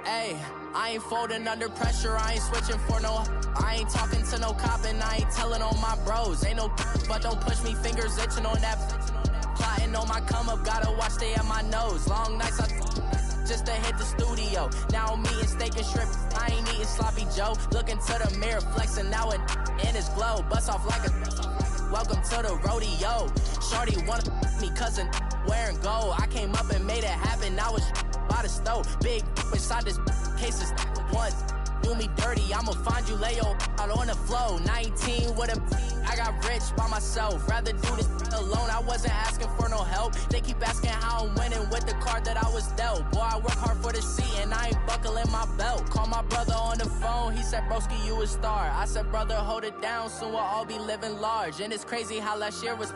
Hey, I ain't folding under pressure, I ain't switching for no. I ain't talking to no cop and I ain't telling on my bros. Ain't no, but don't push me, fingers itching on that. Plotting on my come up, gotta watch stay at my nose. Long nights just to hit the studio. Now I'm eating steak and shrimp, I ain't eating sloppy Joe. Looking to the mirror, flexing now it in his glow. Bust off like a welcome to the rodeo. Shorty wanna me cousin wearing gold. I came up and made it happen, I was by the stove. Big inside this cases once do me dirty, I'ma find you lay out on the floor. 19 with a I got rich by myself. Rather do this alone, I wasn't asking for no help. They keep asking how I'm winning with the card that I was dealt. Boy, I work hard for the seat and I ain't buckling my belt. Call my brother on the phone, he said, broski, you a star. I said, brother, hold it down, soon we'll all be living large. And it's crazy how last year was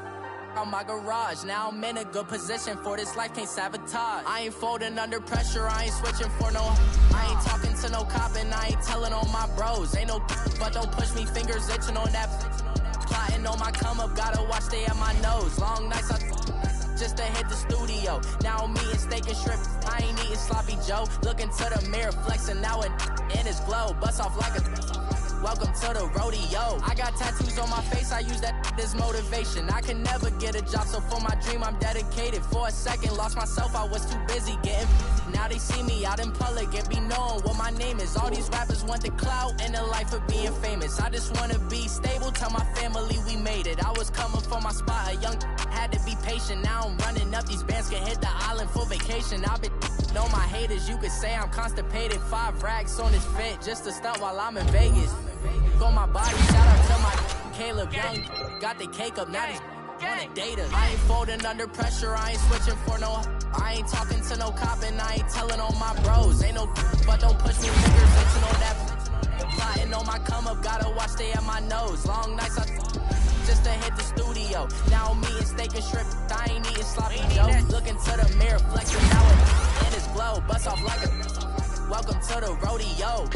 on my garage. Now I'm in a good position for this life, can't sabotage. I ain't folding under pressure, I ain't switching for no. I ain't talking to no cop and I ain't telling on my bros. Ain't no, but don't push me, fingers itching on that. Plotting on my come up, gotta watch stay at my nose. Long nights just to hit the studio. Now I'm eating steak and shrimp, I ain't eating sloppy Joe. Looking to the mirror, flexing now it in his glow. Bust off like a welcome to the rodeo. I got tattoos on my face, I use that as motivation. I can never get a job, so for my dream I'm dedicated. For a second, lost myself, I was too busy getting. Now they see me out in public and be knowing what my name is. All these rappers want the clout and the life of being famous. I just wanna be stable, tell my family we made it. I was coming for my spot, a young had to be patient. Now I'm running up, these bands can hit the island for vacation. I've been know my haters, you could say I'm constipated. 5 racks on this fit, just to stunt while I'm in Vegas. On my body, shout out to my Caleb Young. Got the cake up, now he's wanna date us. I ain't folding under pressure, I ain't switching for no. I ain't talking to no cop and I ain't telling on my bros. Ain't no, but don't push me, fingers itching on that. Plotting on my come up, gotta watch stay at my nose. Long nights just to hit the studio. Now I'm eating steak and shrimp, I ain't eating sloppy Joe. Looking to the mirror, flexing now it in his glow. Bust off like a welcome to the rodeo.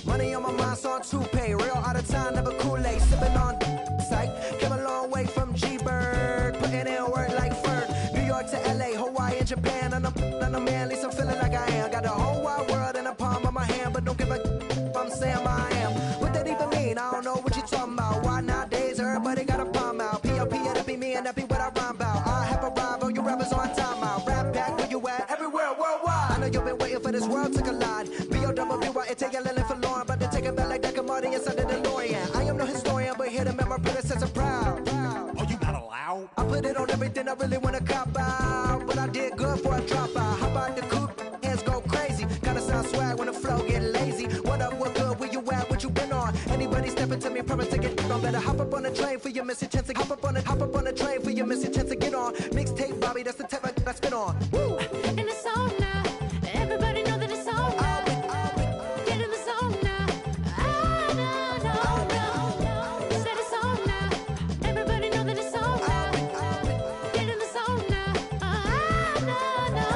Money on my mind, so on toupee. Real out of time, never Kool-Aid. Sipping on sight. Came a long way from G-Bird. Putting in work like Ferg. New York to LA, Hawaii and Japan. I'm a man, at least I'm feeling like I am. Got the whole wide world in the palm of my hand, but don't give a I'm saying I am. What that even mean? I don't know what you talking about. Why nowadays everybody got a palm out? P.O.P. and it be me and that be what I rhyme about. I have arrived, all you rappers on time out. Rap back where you at? Everywhere, worldwide. I know you've been waiting for this world to collide. B-O-W-Y-N-T, for Lauren, about to take it back like that commodity inside the DeLorean. I am no historian, but here to make my predecessor proud. Oh, you not allowed? I put it on everything I really wanna cop out, but I did good for a dropout. How about the coupe? Hands go crazy. Gotta train for your missing chance to hop up on the train for your missing chance to get on. Mixtape, Bobby, that's the type I spit on. Woo! And it's on now. Everybody know that it's on now. Get in the zone now. No. Said it's on now. Everybody know that it's on now. Get in the zone now. No.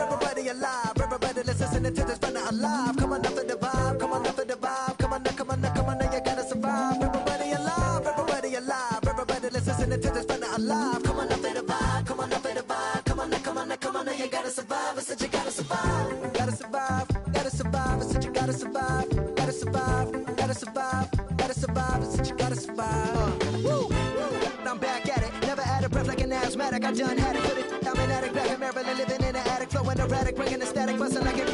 Everybody alive. Everybody listening to this brother alive. Come on up for the vibe. Come on up for the vibe. Come on now, you gotta survive. Everybody alive. Everybody listening to this brother alive. Come on up for the vibe. Come on up for the vibe. Come on now, you gotta survive. I said you gotta survive. Gotta survive. I said you gotta survive. Gotta survive. I said you gotta survive. Woo! I'm back at it. Never out of breath like an asthmatic. I done had it. Put it. I'm an addict back in Maryland, living in an attic, flowing erratic, bringing the static, busting like it.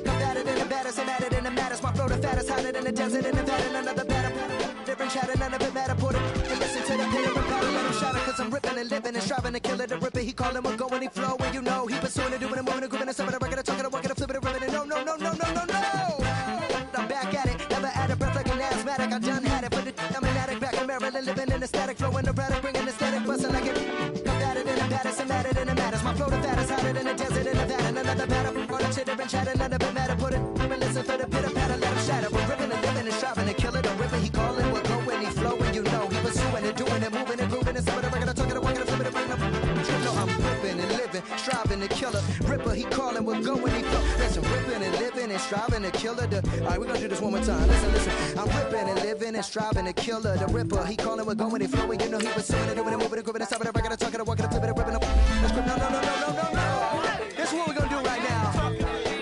Combated in the baddest, I'm at it in the maddest. My flow the fattest, hotter than the desert in Nevada. Another batter, different chatter, none of it matter. Put it and listen to the pitter and patter, let him shatter. Cause I'm ripping and living and striving to kill it. The ripper, he callin', we're going, he flow, and you know he pursuing it, doing it, moving it, grooving it, some of the record, talking, walking, flipping it, ripping it. No. I'm back at it, never out of breath like an asthmatic. I done had it, put it. I'm an addict back in Maryland, living in the static, flowing erratic, bringing the static, busting like it. Combated in the baddest, I'm at it in the maddest. My flow the fattest, hotter than the desert in Nevada. Another batter, on the chitter and chatter, none of it matter. Put it, and listen for the pitter patter, let him shatter. We're ripping and living and striving to kill it. The ripper, he calling, we're going, he flowing, you know. He pursuing it, doing it, moving it, grooving it. Some of the record, talking, walking, flipping it, bringing up. You know I'm ripping and living, striving to kill it. Ripper, he calling, we're going, he flow. Listen, ripping and living and striving to kill it. Alright, we're gonna do this one more time. Listen. I'm ripping and living and striving to kill it. The ripper, he calling, we're going, he flowing. You know he pursuing it, doing it, moving it, grooving it. Some of the record, talking, walking, flipping it, ripping up. No. This is what we're gonna do right now.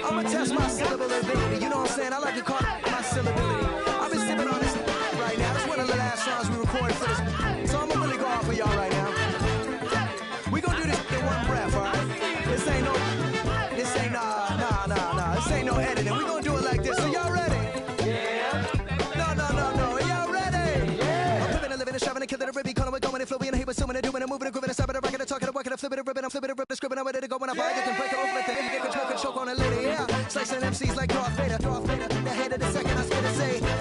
I'm gonna test my syllability. You know what I'm saying? I like to call it my syllability. I've been sipping on this right now. This is one of the last songs we recorded for this. So I'm gonna really go off for y'all right now. We gonna do this in one breath, alright? This ain't no editing. We gonna do it like this. So y'all ready? Yeah. No. Y'all ready? Yeah. I'm living and living and striving to kill it. A ribby calling, we're going and flowing. And he was assuming and doing and moving and grooving and stopping and rocking and talking and walking and flipping and ripping. I'm flipping and ripping, scribbling. I'm ready to go when I buy it. Can break it open like the end. Get control, choke on it later. Yeah. Slicing MCs like Darth Vader. The head of the second, I spit and say yeah.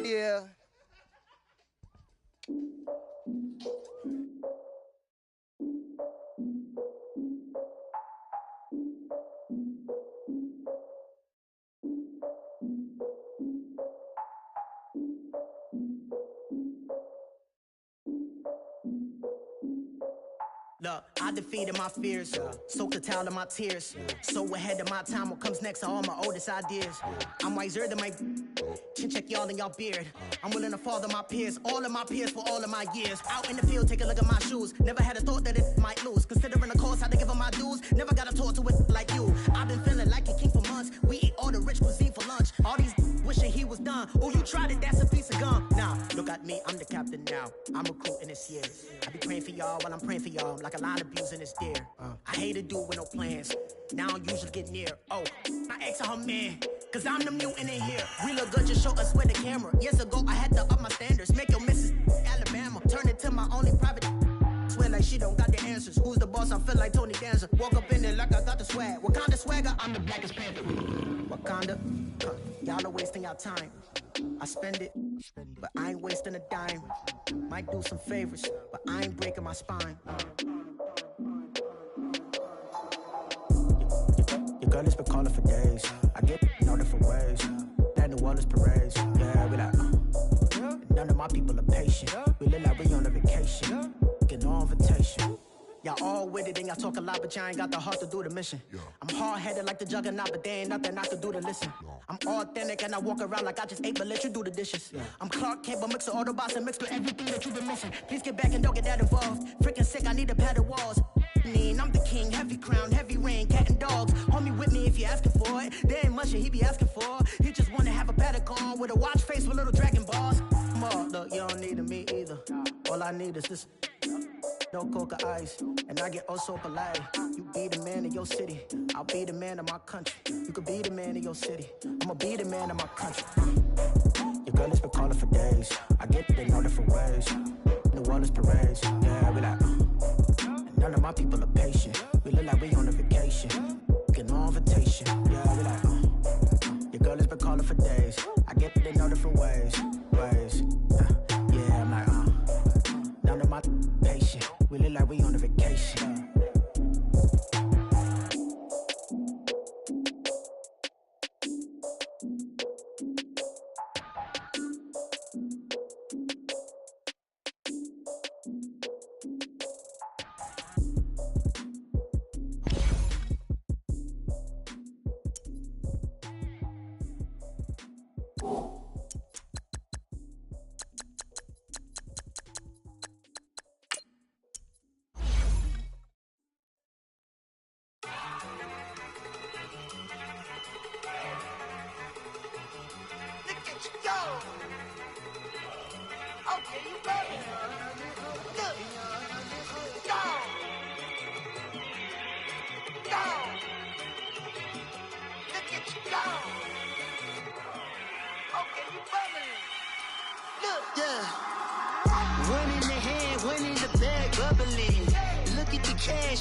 Yeah. Look, I defeated my fears, soaked the towel of my tears. So ahead of my time, what comes next are all my oldest ideas. I'm wiser than my chin check y'all in y'all beard. I'm willing to father my peers, all of my peers for all of my years. Out in the field, take a look at my shoes. Never had a thought that it might lose. Considering the cost, had to give them my dues. Never got a talk to it like you. I've been feeling like a king for months. We eat all the rich cuisine for lunch. All these wishing he was done. Oh, you tried it, that's a piece of gum. Nah, look at me, I'm the captain now. I'm recruiting this year. I be praying for y'all while I'm praying for y'all. Like a line of abusing this deer. I hate to do it with no plans. Now I don't usually get near. Oh, my ex her man. Cause I'm the mutant in here. We look good, just show us where the camera. Years ago, I had to up my standards. Make your Mrs. Alabama. Turn it to my only private. Swear like she don't got the answers. Who's the boss? I feel like Tony Danza. Walk up in there like I got the swag. Wakanda swagger, I'm the blackest panther. Wakanda, y'all are wasting your time. I spend it, but I ain't wasting a dime. Might do some favors, but I ain't breaking my spine. Your girl has been calling for days. I get in all different ways. That New Orleans parades. Yeah, we like, none of my people are patient. We look like we on a vacation. Get no invitation. Y'all all with it and y'all talk a lot, but y'all ain't got the heart to do the mission. I'm hard-headed like the juggernaut, but there ain't nothing I can do to listen. I'm authentic and I walk around like I just ate, but let you do the dishes. I'm Clark Kent, but mix the Autobots and mix with everything that you've been missing. Please get back and don't get that involved. Freaking sick, I need a padded walls. I'm the king, heavy crown, heavy rain, cat and dogs. Homie with me if you're asking for it. There ain't much that he be asking for. He just wanna have a paddock on with a watch face with little dragon balls. Look, you don't need me either. All I need is this. No coca ice, and I get oh so polite. You be the man of your city, I'll be the man of my country. You could be the man of your city, I'ma be the man of my country. Your girl has been calling for days. I get it in all different ways. New Orleans parades, yeah, we like. None of my people are patient. We look like we on a vacation. looking no invitation. Yeah, we like, your girl has been calling for days. I get that they know different ways. Yeah, I'm like, none of my patient. We look like we on a vacation.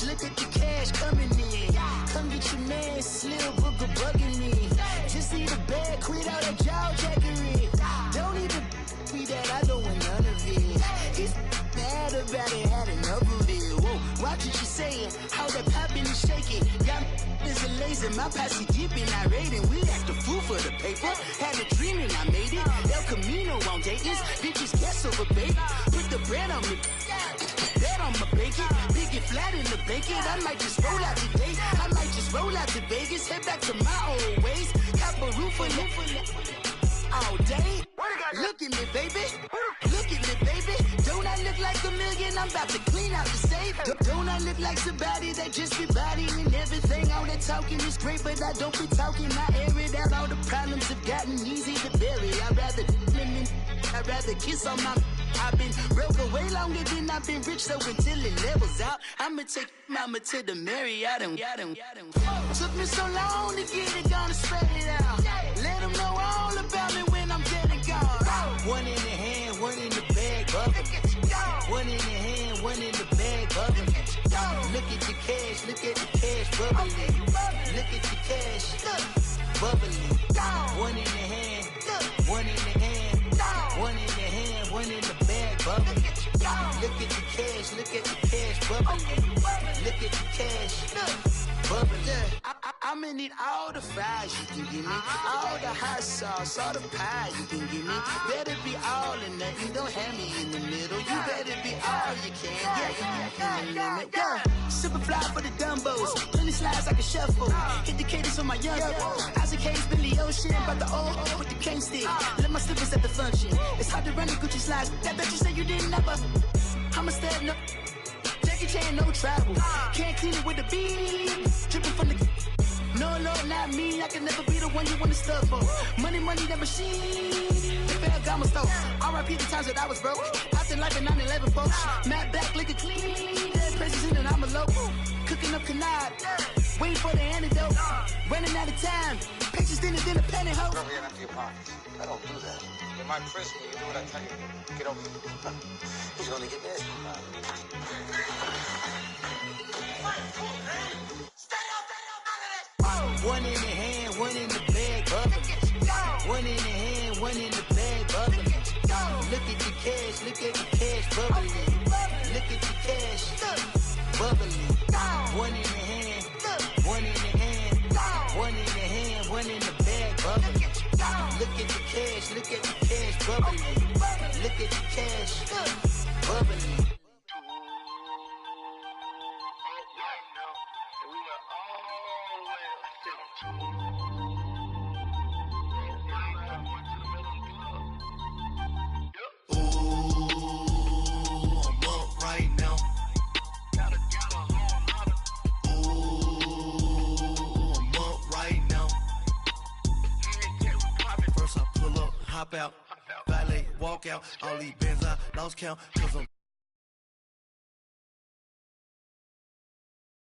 Look at the cash coming in. Come get your man, Slim Booker bugging me. Just need a bag, quit all that jaw jackery. Don't even be that, I don't want none of it. He's mad about it, had enough of it. Whoa, watch what you saying, how that poppin' and shaking. Got is a lazy, my posse dipping, I raiding. We act a fool for the paper. Had a dream and I made it. El Camino on Dayton's, bitches guess over baby. Put the bread on me. Bet on my bacon, big and flat in the bacon. I might just roll out today. I might just roll out to Vegas, head back to my old ways. Cop a roof all day. Look at me, baby. Look at me, baby. Don't I look like a million? I'm about to clean out the safe. Don't I look like somebody that just be bodying everything? All that talking is great, but I don't be talking. I air it out. All the problems have gotten easy to bury. I'd rather kiss on my. I've been broke way longer than I've been rich, so until it levels out, I'ma take mama to the Marriott and took me so long to get it, gonna spread it out. Let them know all about me when I'm dead and gone. One in the hand, one in the bag, bubbling. One in the hand, one in the bag, bubbling. Look at the cash, look at the cash, bubbling. Look at the cash, bubbling. One in the hand, one in the hand, one in the hand, one in the bag, bubbling. Look at the cash, look at the cash, bubbling. Look at the cash, bubbling. I'ma need all the fries you can give me, all the hot sauce, all the pie you can give me. Better be all or nothing, don't have me in the middle. You better be all you can, yeah. Super fly for the Dumbos, plenty slides like a shuffle. Hit the cadence on my young Isaac Hayes, Billy Ocean, but the old with the cane stick. Let my slippers at the function. It's hard to run the Gucci slides. That bet you say you didn't never. I'ma step no. Jackie Chan, no travel. Can't clean it with the beat. Dripping from the. No, not me. I can never be the one you wanna stuff for. Money, that machine. The Ferragamo store. R.I.P. the times that I was broke. After life in 9/11, folks. Matte back, liquor clean. Dead president and I'm a local. Cooking up canard. Waiting for the antidote. Running out of time. Pictures thinner than a penny hoe. Over here, empty your pockets. I don't do that. You might frisk me. You do what I tell you. Get over here. He's gonna get nasty. One in the hand, one in the bag, bubbling. One in the hand, one in the bag, bubbling. Look at the cash, look at the cash, bubbling. Look at the cash, bubbling. One in the hand, one in the hand, one in the hand, one in the bag, bubbling. Look at the cash, look at the cash, bubbling. Look at the cash, bubbling. Hop out, valet, walk out, all these bands I lost count, cause I'm